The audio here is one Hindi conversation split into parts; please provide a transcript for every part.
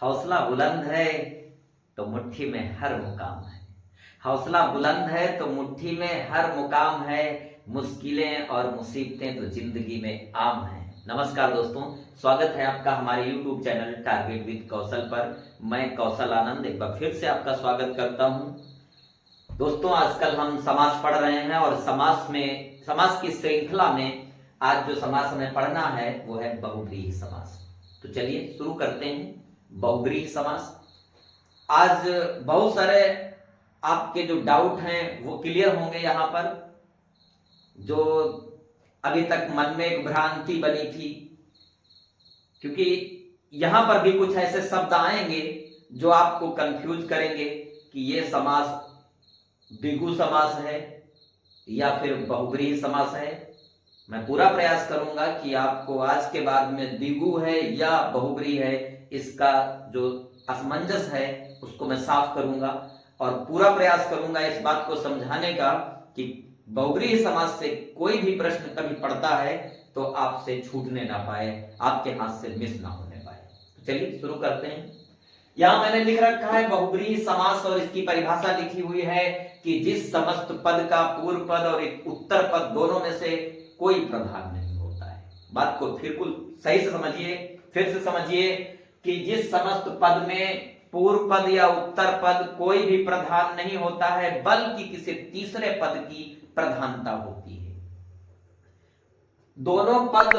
हौसला बुलंद है तो मुट्ठी में हर मुकाम है। हौसला बुलंद है तो मुट्ठी में हर मुकाम है। मुश्किलें और मुसीबतें तो जिंदगी में आम है। नमस्कार दोस्तों, स्वागत है आपका हमारे YouTube चैनल टारगेट विद कौशल पर। मैं कौशल आनंद एक बार फिर से आपका स्वागत करता हूं। दोस्तों, आजकल हम समास पढ़ रहे हैं और समास की श्रृंखला में आज जो समास हमें पढ़ना है वो है बहुव्रीहि समास। तो चलिए शुरू करते हैं। बहुव्रीहि समास। आज बहुत सारे आपके जो डाउट हैं वो क्लियर होंगे। यहाँ पर जो अभी तक मन में एक भ्रांति बनी थी, क्योंकि यहां पर भी कुछ ऐसे शब्द आएंगे जो आपको कंफ्यूज करेंगे कि ये समास द्विगु समास है या फिर बहुव्रीहि समास है। मैं पूरा प्रयास करूंगा कि आपको आज के बाद में द्विगु है या बहुव्रीहि है इसका जो असमंजस है उसको मैं साफ करूंगा और पूरा प्रयास करूंगा इस बात को समझाने का कि बहुव्रीहि समास से कोई भी प्रश्न कभी पड़ता है तो आपसे छूटने ना पाए, आपके हाथ से मिस ना होने पाए। तो चलिए शुरू करते हैं। यहां मैंने लिख रखा है बहुव्रीहि समास और इसकी परिभाषा लिखी हुई है कि जिस समस्त पद का पूर्व पद और एक उत्तर पद दोनों में से कोई प्रधान नहीं होता है। बात को बिल्कुल सही से समझिए, फिर से समझिए कि जिस समस्त पद में पूर्व पद या उत्तर पद कोई भी प्रधान नहीं होता है बल्कि किसी तीसरे पद की प्रधानता होती है। दोनों पद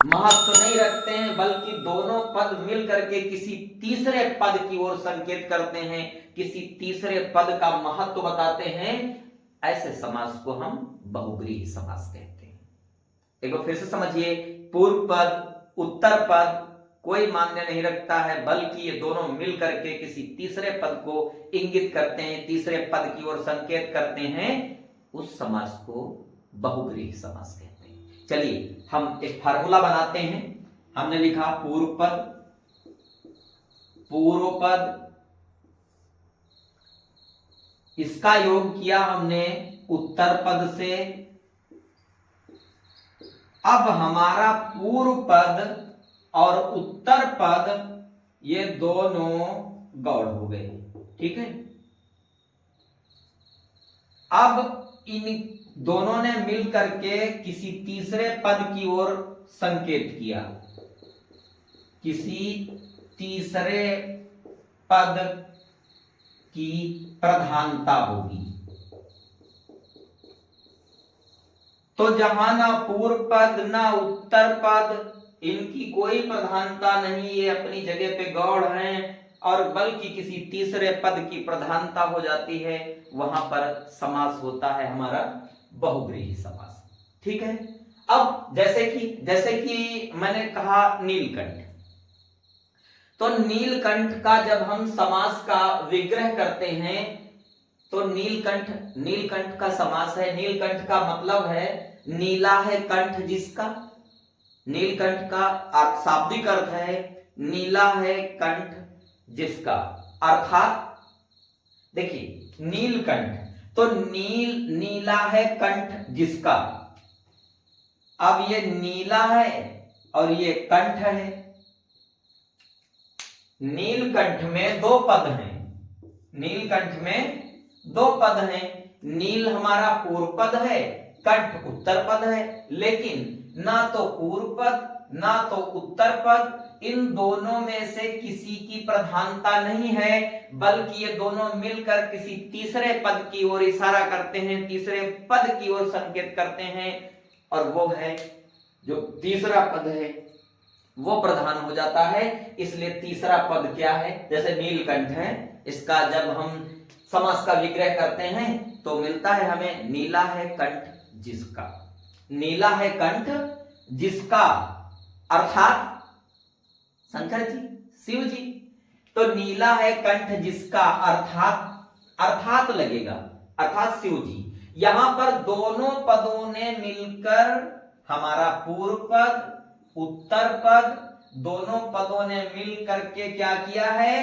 महत्व नहीं रखते हैं बल्कि दोनों पद मिलकर के किसी तीसरे पद की ओर संकेत करते हैं, किसी तीसरे पद का महत्व बताते हैं। ऐसे समास को हम बहुव्रीहि समास कहते हैं। एक बार फिर से समझिए, पूर्व पद उत्तर पद कोई मान्य नहीं रखता है बल्कि ये दोनों मिलकर के किसी तीसरे पद को इंगित करते हैं, तीसरे पद की ओर संकेत करते हैं। उस समास को बहुव्रीहि समास कहते हैं। चलिए हम एक फार्मूला बनाते हैं। हमने लिखा पूर्व पद, इसका योग किया हमने उत्तर पद से। अब हमारा पूर्व पद और उत्तर पद ये दोनों गौड़ हो गए, ठीक है। अब इन दोनों ने मिलकर के किसी तीसरे पद की ओर संकेत किया, किसी तीसरे पद की प्रधानता होगी। तो जहां ना पूर्व पद ना उत्तर पद, इनकी कोई प्रधानता नहीं, ये अपनी जगह पे गौड़ हैं और बल्कि किसी तीसरे पद की प्रधानता हो जाती है, वहां पर समास होता है हमारा बहुव्रीहि समास, ठीक है। अब जैसे कि मैंने कहा नीलकंठ, तो नीलकंठ का जब हम समास का विग्रह करते हैं तो नीलकंठ का समास है। नीलकंठ का मतलब है नीला है कंठ जिसका। नीलकंठ का शाब्दिक अर्थ है नीला है कंठ जिसका। अर्थात देखिए नीलकंठ तो नीला है कंठ जिसका। अब ये नीला है और ये कंठ है। नीलकंठ में दो पद हैं। नीलकंठ में दो पद हैं। नील हमारा पूर्व पद है, कंठ उत्तर पद है, लेकिन ना तो पूर्व पद ना तो उत्तर पद, इन दोनों में से किसी की प्रधानता नहीं है बल्कि ये दोनों मिलकर किसी तीसरे पद की ओर इशारा करते हैं, तीसरे पद की ओर संकेत करते हैं और वो है जो तीसरा पद है वो प्रधान हो जाता है। इसलिए तीसरा पद क्या है, जैसे नीलकंठ है, इसका जब हम समास का विग्रह करते हैं तो मिलता है हमें नीला है कंठ जिसका। नीला है कंठ जिसका अर्थात शंकर जी, शिव जी। तो नीला है कंठ जिसका अर्थात लगेगा, अर्थात शिव जी। यहां पर दोनों पदों ने मिलकर हमारा पूर्व पद उत्तर पद, दोनों पदों ने मिलकर के क्या किया है,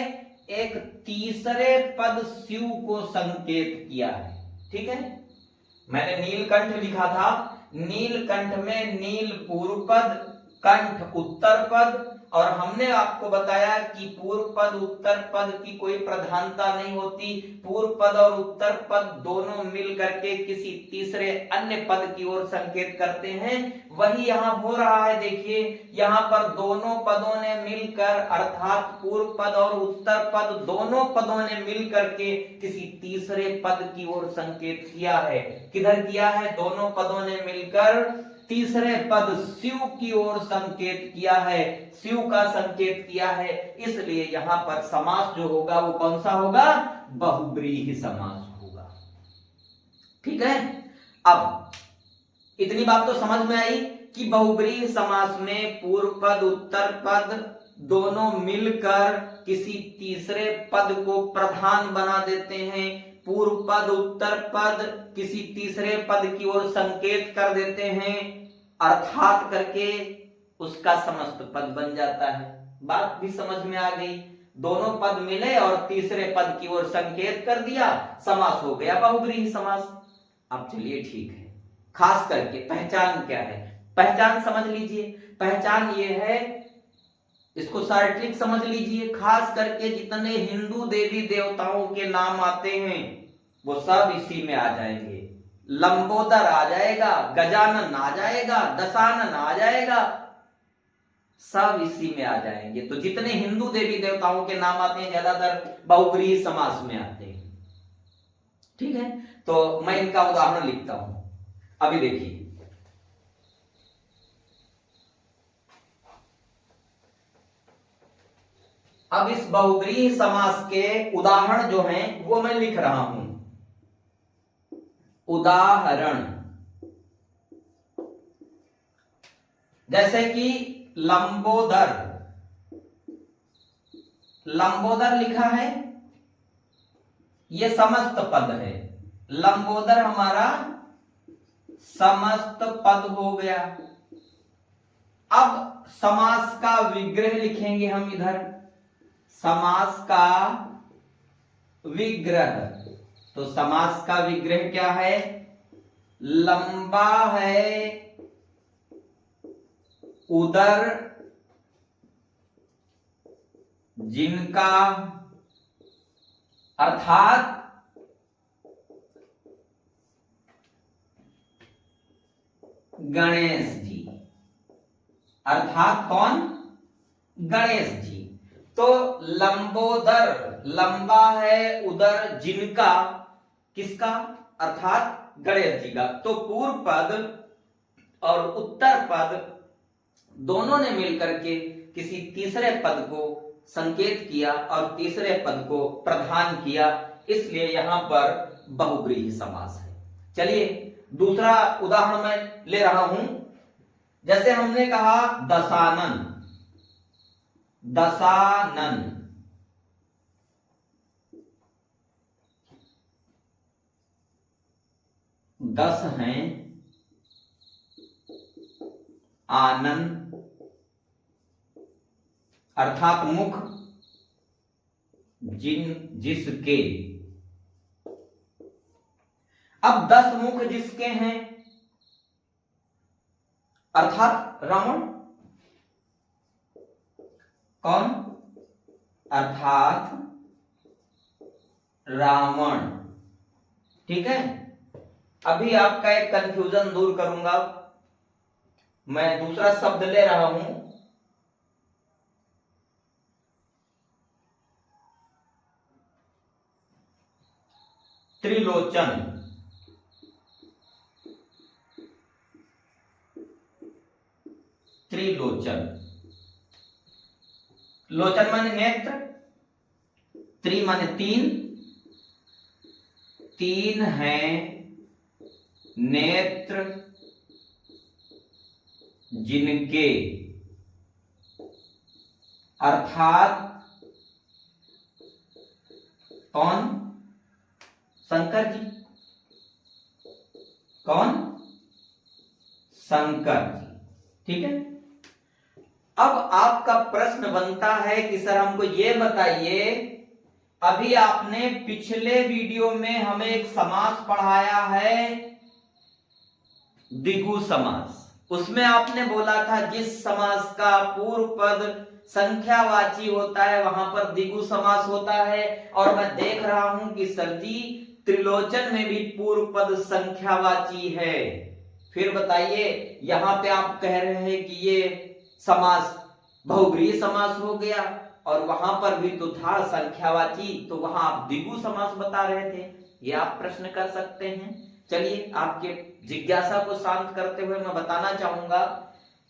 एक तीसरे पद शिव को संकेत किया है, ठीक है। मैंने नीलकंठ लिखा था, नीलकंठ में नील पूर्व पद, कंठ उत्तर पद और हमने आपको बताया कि पूर्व पद उत्तर पद की कोई प्रधानता नहीं होती, पूर्व पद और उत्तर पद दोनों मिल करके किसी तीसरे अन्य पद की ओर संकेत करते हैं। वही यहां हो रहा है। देखिए यहां पर दोनों पदों ने मिलकर अर्थात पूर्व पद और उत्तर पद दोनों पदों ने मिल करके किसी तीसरे पद की ओर संकेत किया है। किधर किया है? दोनों पदों ने मिलकर तीसरे पद शिव की ओर संकेत किया है, शिव का संकेत किया है। इसलिए यहां पर समास जो होगा वो कौन सा होगा? बहुब्रीहि समास होगा। ठीक है, अब इतनी बात तो समझ में आई कि बहुब्रीहि समास में पूर्व पद उत्तर पद दोनों मिलकर किसी तीसरे पद को प्रधान बना देते हैं, पूर्व पद उत्तर पद किसी तीसरे पद की ओर संकेत कर देते हैं, अर्थात करके उसका समस्त पद बन जाता है। बात भी समझ में आ गई। दोनों पद मिले और तीसरे पद की ओर संकेत कर दिया, समास हो गया बहुब्रीहि समास। अब चलिए ठीक है, खास करके पहचान क्या है? पहचान समझ लीजिए। पहचान ये है, इसको सार्वत्रिक समझ लीजिए। खास करके जितने हिंदू देवी देवताओं के नाम आते हैं वो सब इसी में आ जाएंगे। लंबोदर आ जाएगा, गजानन आ जाएगा, दशानन आ जाएगा, सब इसी में आ जाएंगे। तो जितने हिंदू देवी देवताओं के नाम आते हैं ज्यादातर बहुब्रीहि समास में आते हैं। ठीक है, तो मैं इनका उदाहरण लिखता हूं। अभी देखिए, अब इस बहुब्रीहि समास के उदाहरण जो हैं वो मैं लिख रहा हूं। उदाहरण जैसे कि लंबोदर, लंबोदर लिखा है, ये समस्त पद है। लंबोदर हमारा समस्त पद हो गया। अब समास का विग्रह लिखेंगे हम इधर, समास का विग्रह। तो समास का विग्रह क्या है? लंबा है उदर जिनका, अर्थात गणेश जी। अर्थात कौन? गणेश जी। तो लंबोदर, लंबा है उदर जिनका, किसका? अर्थात गणेश जी का। तो पूर्व पद और उत्तर पद दोनों ने मिलकर के किसी तीसरे पद को संकेत किया और तीसरे पद को प्रधान किया, इसलिए यहां पर बहुब्रीहि समास है। चलिए दूसरा उदाहरण मैं ले रहा हूं। जैसे हमने कहा दशानन, दशानन, 10 हैं, आनंद अर्थात मुख जिसके। अब 10 मुख जिसके हैं अर्थात रावण। कौन? अर्थात रावण। ठीक है, अभी आपका एक कंफ्यूजन दूर करूंगा। मैं दूसरा शब्द ले रहा हूं, त्रिलोचन। त्रिलोचन, लोचन माने नेत्र, त्रि माने 3, 3 हैं नेत्र जिनके, अर्थात कौन? शंकर जी। कौन? शंकर जी। ठीक है, अब आपका प्रश्न बनता है कि सर हमको ये बताइए, अभी आपने पिछले वीडियो में हमें एक समास पढ़ाया है द्विगु समास। उसमें आपने बोला था जिस समास का पूर्व पद संख्यावाची होता है वहां पर द्विगु समास होता है। और मैं देख रहा हूं कि सर जी त्रिलोचन में भी पूर्व पद संख्यावाची है। फिर बताइए, यहां पे आप कह रहे हैं कि ये समास बहुब्रीहि समास हो गया और वहां पर भी तो था संख्यावाची, तो वहां आप द्विगु समास बता रहे थे। ये आप प्रश्न कर सकते हैं। चलिए, आपके जिज्ञासा को शांत करते हुए मैं बताना चाहूंगा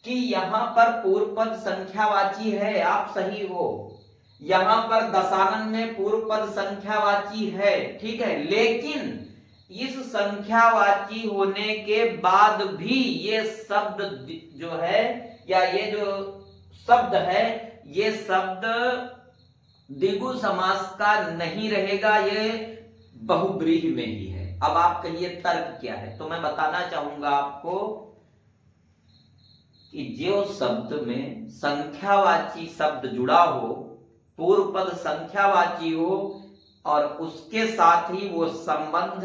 कि यहां पर पूर्व पद संख्यावाची है, आप सही हो। यहां पर दशानन में पूर्व पद संख्यावाची है, ठीक है, लेकिन इस संख्यावाची होने के बाद भी ये शब्द जो है या ये जो शब्द है ये शब्द द्विगु समास का नहीं रहेगा, ये बहुब्रीहि में ही है। अब आप कहिए तर्क क्या है, तो मैं बताना चाहूंगा आपको कि जो शब्द में संख्यावाची शब्द जुड़ा हो, पूर्व पद संख्यावाची हो और उसके साथ ही वो संबंध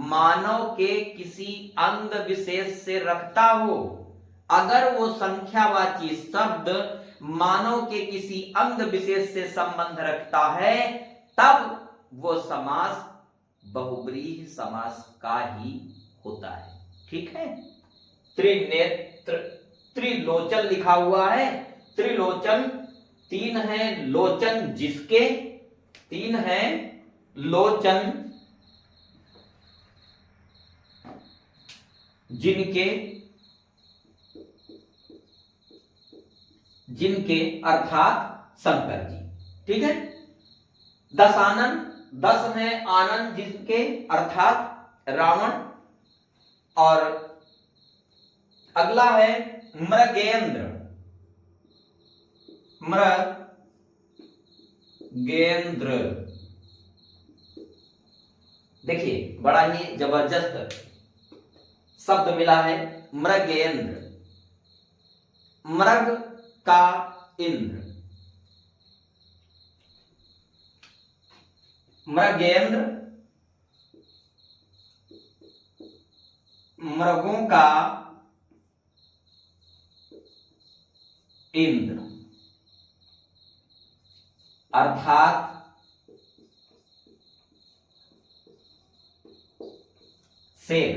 मानव के किसी अंग विशेष से रखता हो, अगर वो संख्यावाची शब्द मानव के किसी अंग विशेष से संबंध रखता है तब वो समास बहुब्रीहि समास का ही होता है, ठीक है। त्रिनेत्र, त्रिलोचन लिखा हुआ है, त्रिलोचन तीन है लोचन जिसके, तीन है लोचन जिनके, जिनके अर्थात शंकर जी, ठीक है। दशानन, दस है आनंद जिसके अर्थात रावण। और अगला है मृगेंद्र, मृगेंद्र, देखिए बड़ा ही जबरदस्त शब्द मिला है मृगेंद्र, मृग का इंद्र, मृगेंद्र मृगों का इंद्र अर्थात शेर,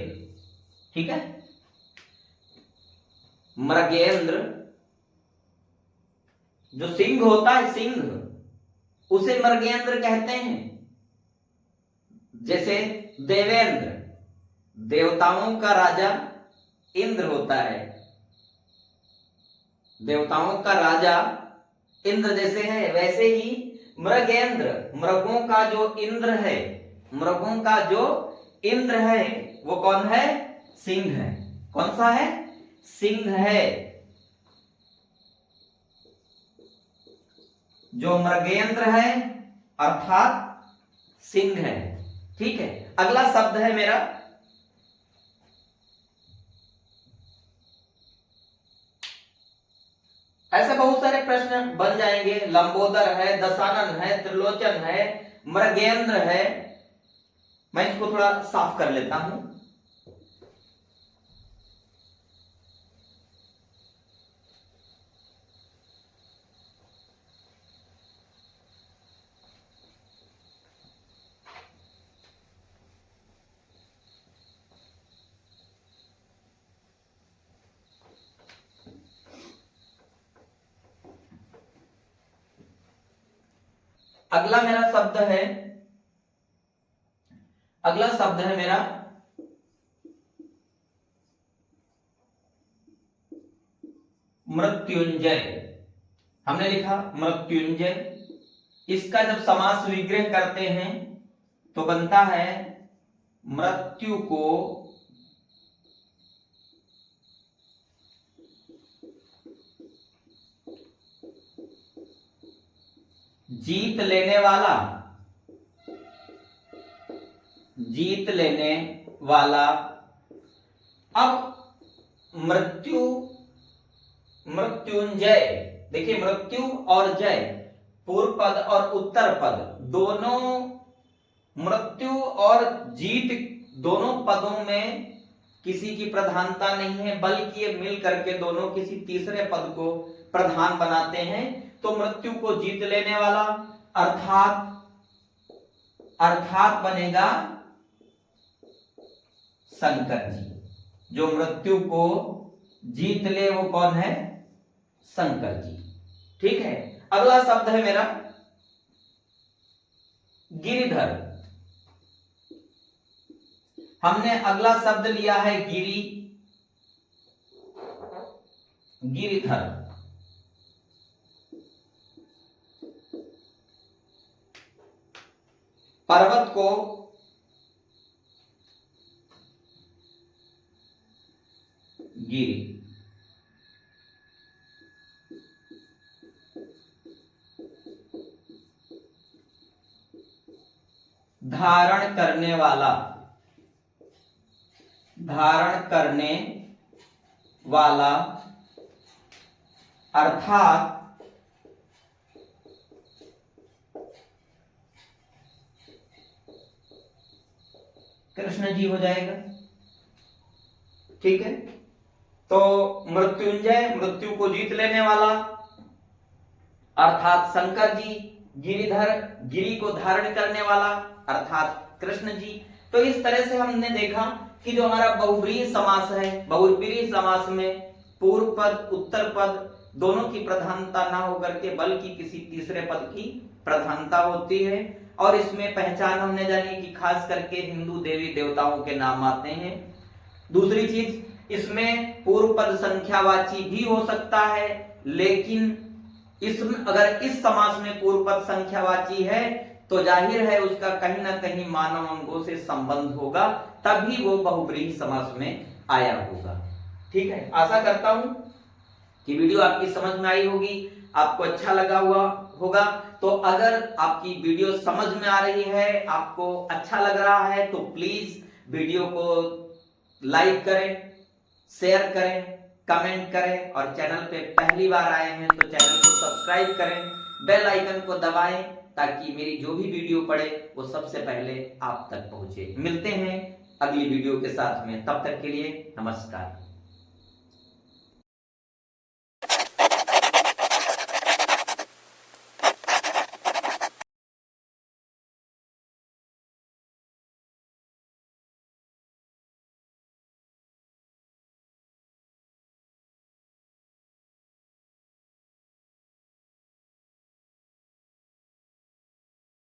ठीक है। मृगेंद्र जो सिंह होता है, सिंह, उसे मृगेंद्र कहते हैं। जैसे देवेंद्र, देवताओं का राजा इंद्र होता है, देवताओं का राजा इंद्र जैसे है, वैसे ही मृगेंद्र मृगों का जो इंद्र है, मृगों का जो इंद्र है वो कौन है? सिंह है। कौन सा है? सिंह है। जो मृगेंद्र है अर्थात सिंह है, ठीक है। अगला शब्द है मेरा ऐसे बहुत सारे प्रश्न बन जाएंगे। लंबोदर है, दशानन है, त्रिलोचन है, मृगेंद्र है। मैं इसको थोड़ा साफ कर लेता हूं। अगला मेरा शब्द है, अगला शब्द है मेरा मृत्युंजय। हमने लिखा मृत्युंजय। इसका जब समास विग्रह करते हैं तो बनता है मृत्यु को जीत लेने वाला, जीत लेने वाला। अब मृत्यु, मृत्युंजय, देखिए मृत्यु और जय पूर्व पद और उत्तर पद दोनों, मृत्यु और जीत दोनों पदों में किसी की प्रधानता नहीं है, बल्कि ये मिल करके दोनों किसी तीसरे पद को प्रधान बनाते हैं। तो मृत्यु को जीत लेने वाला, अर्थात बनेगा शंकर जी। जो मृत्यु को जीत ले वो कौन है? शंकर जी। ठीक है, अगला शब्द है मेरा गिरिधर। हमने अगला शब्द लिया है गिरिधर। पर्वत को गिरि, धारण करने वाला अर्थात कृष्ण जी हो जाएगा। ठीक है, तो मृत्युंजय मृत्यु को जीत लेने वाला अर्थात शंकर जी, गिरिधर गिरि को धारण करने वाला अर्थात कृष्ण जी। तो इस तरह से हमने देखा कि जो हमारा बहुब्रीहि समास है, बहुब्रीहि समास में पूर्व पद उत्तर पद दोनों की प्रधानता ना होकर के बल्कि किसी तीसरे पद की प्रधानता होती है। और इसमें पहचान हमने जानी कि खास करके हिंदू देवी देवताओं के नाम आते हैं। दूसरी चीज, इसमें पूर्व पद संख्यावाची भी हो सकता है, लेकिन इसमें अगर इस समास में पूर्व पद संख्यावाची है तो जाहिर है उसका कहीं ना कहीं मानव अंगों से संबंध होगा, तभी वो बहुब्रीहि समास में आया होगा। ठीक है, आशा करता हूं कि वीडियो आपकी समझ में आई होगी, आपको अच्छा लगा हुआ होगा। तो अगर आपकी वीडियो समझ में आ रही है, आपको अच्छा लग रहा है, तो प्लीज वीडियो को लाइक करें, शेयर करें, कमेंट करें और चैनल पे पहली बार आए हैं तो चैनल को सब्सक्राइब करें, बेल आइकन को दबाएं ताकि मेरी जो भी वीडियो पड़े वो सबसे पहले आप तक पहुंचे। मिलते हैं अगली वीडियो के साथ में, तब तक के लिए नमस्कार।